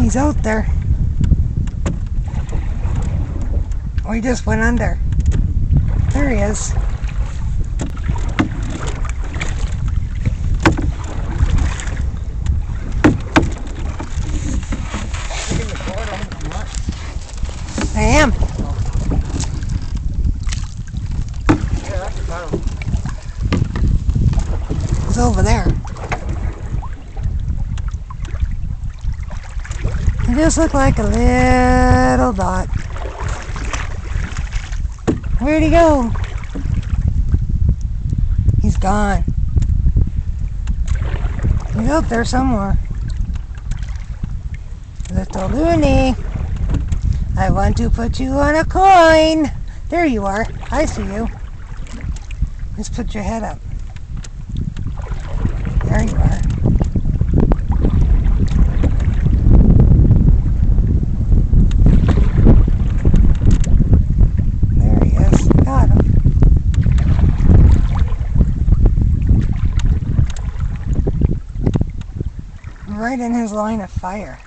He's out there. Oh, he just went under. There he is. I am. Yeah, that's a tunnel. It's over there. It just looked like a little dot. Where'd he go? He's gone. He's out there somewhere. Little loony. I want to put you on a coin. There you are. I see you. Just put your head up. There you are. There he is. Got him. Right in his line of fire.